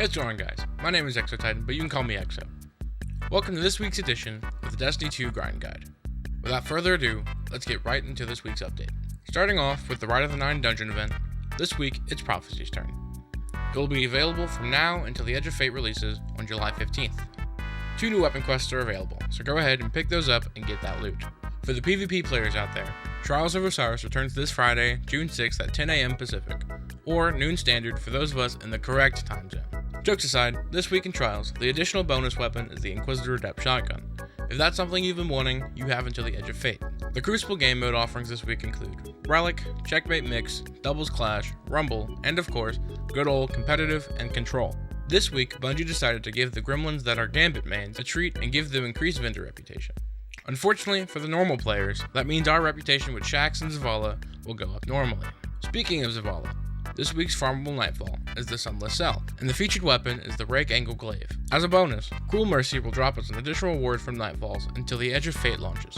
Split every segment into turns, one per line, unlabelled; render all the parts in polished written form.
What's going on, guys? My name is ExoTitan, but you can call me Exo. Welcome to this week's edition of the Destiny 2 Grind Guide. Without further ado, let's get right into this week's update. Starting off with the Rite of the Nine dungeon event, this week it's Prophecy's turn. It will be available from now until the Edge of Fate releases on July 15th. 2 new weapon quests are available, so go ahead and pick those up and get that loot. For the PvP players out there, Trials of Osiris returns this Friday, June 6th at 10 AM Pacific, or noon standard for those of us in the correct time zone. Jokes aside, this week in Trials, the additional bonus weapon is the Inquisitor Adept shotgun. If that's something you've been wanting, you have until the Edge of Fate. The Crucible game mode offerings this week include Relic, Checkmate Mix, Doubles Clash, Rumble, and of course, good old Competitive and Control. This week, Bungie decided to give the gremlins that are Gambit mains a treat and give them increased vendor reputation. Unfortunately, for the normal players, that means our reputation with Shaxx and Zavala will go up normally. Speaking of Zavala, this week's farmable Nightfall is the Sunless cell, and the featured weapon is the Rake Angle Glaive. As a bonus, Cruel Mercy will drop us an additional reward from Nightfalls until the Edge of Fate launches,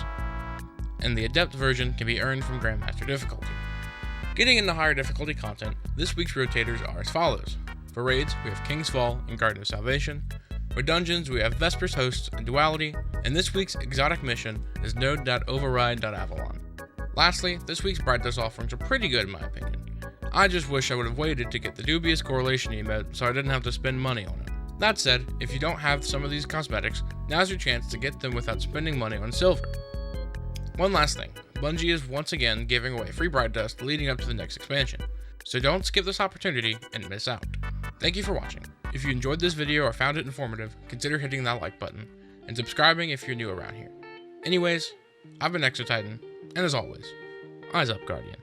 and the Adept version can be earned from Grandmaster difficulty. Getting into higher difficulty content, this week's Rotators are as follows. For raids, we have King's Fall and Garden of Salvation. For dungeons, we have Vesper's Hosts and Duality, and this week's exotic mission is node.ovrd.AVALON. Lastly, this week's Bright Dust offerings are pretty good in my opinion. I just wish I would have waited to get the dubious correlation emote so I didn't have to spend money on it. That said, if you don't have some of these cosmetics, now's your chance to get them without spending money on silver. One last thing, Bungie is once again giving away free Bright Dust leading up to the next expansion, so don't skip this opportunity and miss out. Thank you for watching. If you enjoyed this video or found it informative, consider hitting that like button, and subscribing if you're new around here. Anyways, I've been ExoTitan, and as always, eyes up, Guardian.